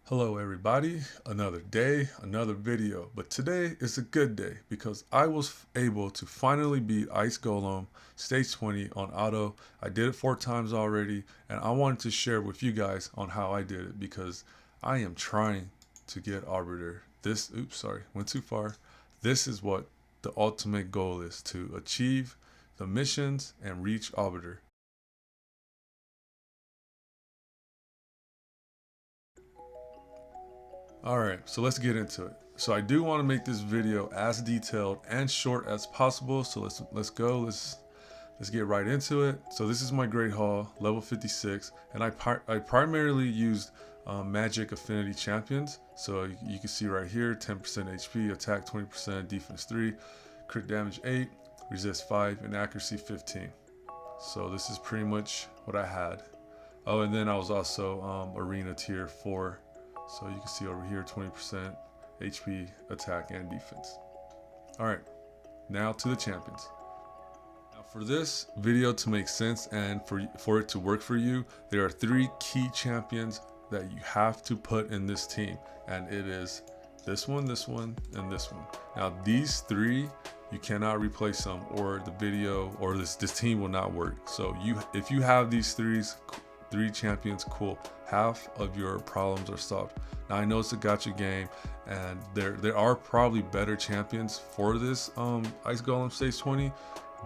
Hello everybody, another day, another video, but today is a good day because I was able to finally beat Ice Golem stage 20 on auto. I did it 4 times already and I wanted to share with you guys on how I did it because I am trying to get Arbiter. Went too far. This is what the ultimate goal is, to achieve the missions and reach Arbiter. Alright, so let's get into it. So I do want to make this video as detailed and short as possible. So let's get right into it. So this is my Great Hall, level 56, and I primarily used magic affinity champions. So you can see right here, 10% HP, attack 20%, defense 3, crit damage 8, resist 5, and accuracy 15. So this is pretty much what I had. Oh, and then I was also arena tier 4. So you can see over here 20% HP, attack, and defense. Alright, now to the champions. Now for this video to make sense and for it to work for you, there are 3 key champions that you have to put in this team. And it is this one, and this one. Now these 3, you cannot replace them or the video or this team will not work. So if you have these 3 champions, cool, half of your problems are solved. Now I know it's a gacha game and there are probably better champions for this Ice Golem stage 20,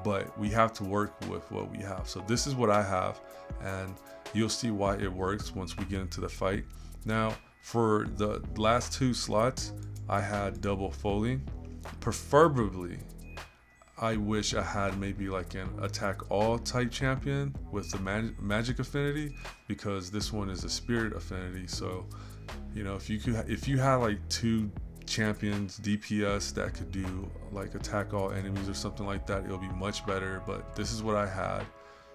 but we have to work with what we have. So this is what I have and you'll see why it works once we get into the fight. Now for the last 2 slots I had double Foli. Preferably I wish I had maybe like an attack all type champion with the magic affinity, because this one is a spirit affinity. So, you know, if you had like 2 champions DPS that could do like attack all enemies or something like that, it'll be much better. But this is what I had.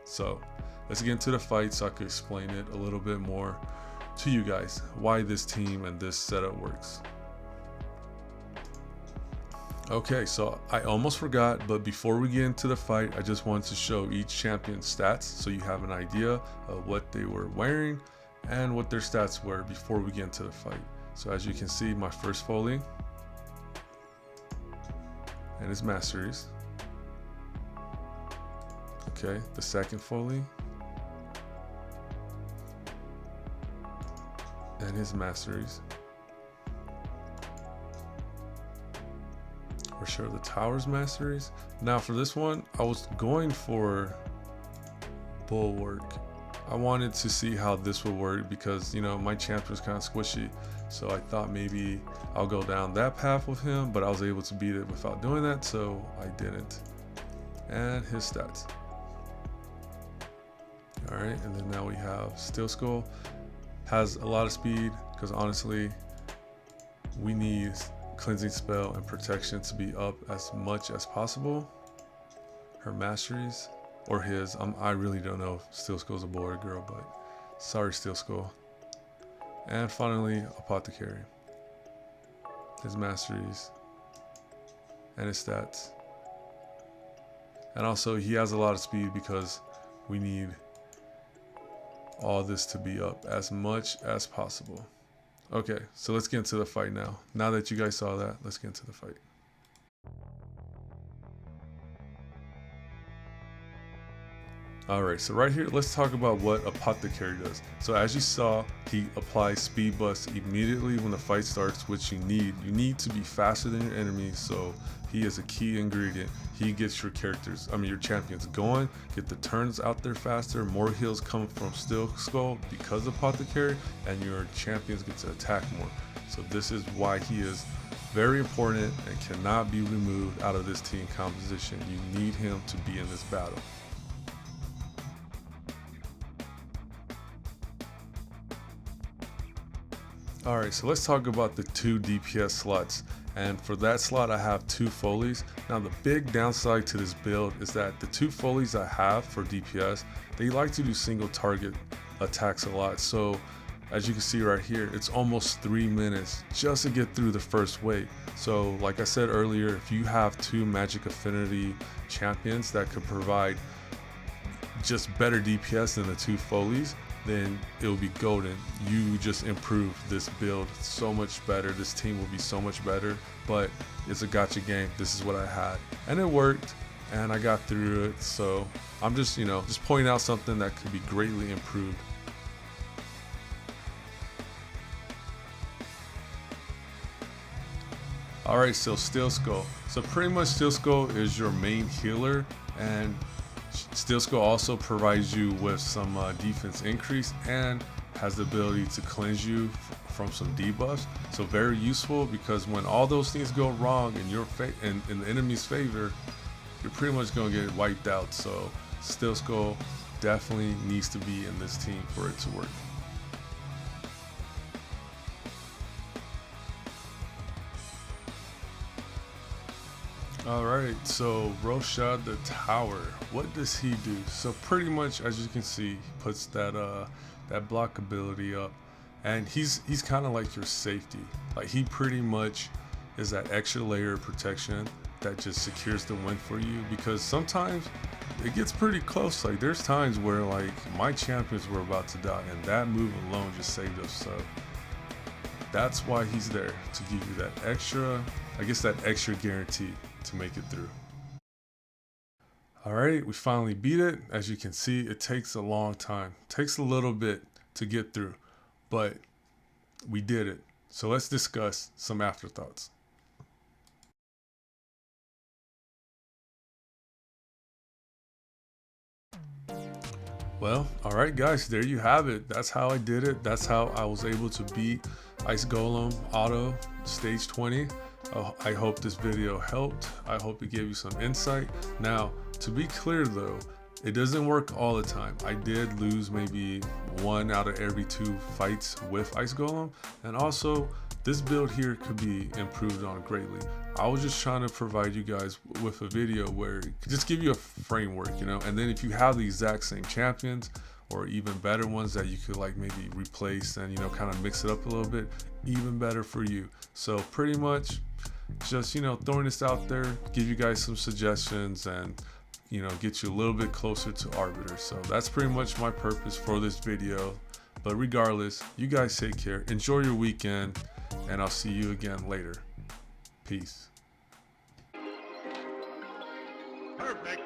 So let's get into the fight so I can explain it a little bit more to you guys, why this team and this setup works. Okay, so I almost forgot, but before we get into the fight, I just wanted to show each champion's stats so you have an idea of what they were wearing and what their stats were before we get into the fight. So as you can see, my first Foli and his masteries. Okay, the second Foli and his masteries. For sure, the Towers masteries. Now for this one, I was going for Bulwark. I wanted to see how this would work because, you know, my champion was kind of squishy. So I thought maybe I'll go down that path with him, but I was able to beat it without doing that, so I didn't. And his stats. All right, and then now we have Steel Skull. Has a lot of speed because honestly, we need cleansing spell and protection to be up as much as possible. Her masteries, or his, I really don't know if Steel Skull's a boy or a girl, but sorry Steel Skull. And finally, Apothecary. His masteries and his stats. And also he has a lot of speed because we need all this to be up as much as possible. Okay, so let's get into the fight now. Now that you guys saw that, let's get into the fight. Alright, so right here, let's talk about what Apothecary does. So as you saw, he applies speed buffs immediately when the fight starts, which you need. You need to be faster than your enemies, so he is a key ingredient. He gets your champions going, get the turns out there faster, more heals come from Steel Skull because of Apothecary, and your champions get to attack more. So this is why he is very important and cannot be removed out of this team composition. You need him to be in this battle. Alright, so let's talk about the 2 DPS slots. And for that slot, I have 2 Folies. Now the big downside to this build is that the 2 Folies I have for DPS, they like to do single target attacks a lot. So as you can see right here, it's almost 3 minutes just to get through the first wave. So like I said earlier, if you have 2 magic affinity champions that could provide just better DPS than the 2 Folies, then it'll be golden. You just improve this build so much better. This team will be so much better, but it's a gotcha game. This is what I had, and it worked, and I got through it. So I'm just, just pointing out something that could be greatly improved. Alright, so Steel Skull. So pretty much Steel Skull is your main healer, and Steel Skull also provides you with some defense increase and has the ability to cleanse you from some debuffs. So very useful, because when all those things go wrong in your in the enemy's favor, you're pretty much gonna get wiped out. So Steel Skull definitely needs to be in this team for it to work. Alright, so Roshan the Tower, what does he do? So pretty much, as you can see, he puts that that block ability up, and he's kind of like your safety. Like, he pretty much is that extra layer of protection that just secures the win for you, because sometimes it gets pretty close. Like, there's times where like my champions were about to die, and that move alone just saved us. So that's why he's there, to give you that extra, I guess, that extra guarantee to make it through. Alright, we finally beat it. As you can see, it takes a long time. It takes a little bit to get through, but we did it. So let's discuss some afterthoughts. Well, alright guys, there you have it. That's how I did it. That's how I was able to beat Ice Golem Auto Stage 20. I hope this video helped. I hope it gave you some insight. Now, to be clear though, it doesn't work all the time. I did lose maybe 1 out of every 2 fights with Ice Golem, and also this build here could be improved on greatly. I was just trying to provide you guys with a video where it could just give you a framework, and then if you have the exact same champions or even better ones that you could like maybe replace and kind of mix it up a little bit, even better for you. So pretty much just throwing this out there, give you guys some suggestions, and get you a little bit closer to Arbiter. So that's pretty much my purpose for this video. But regardless, you guys take care, enjoy your weekend, and I'll see you again later. Peace. Perfect.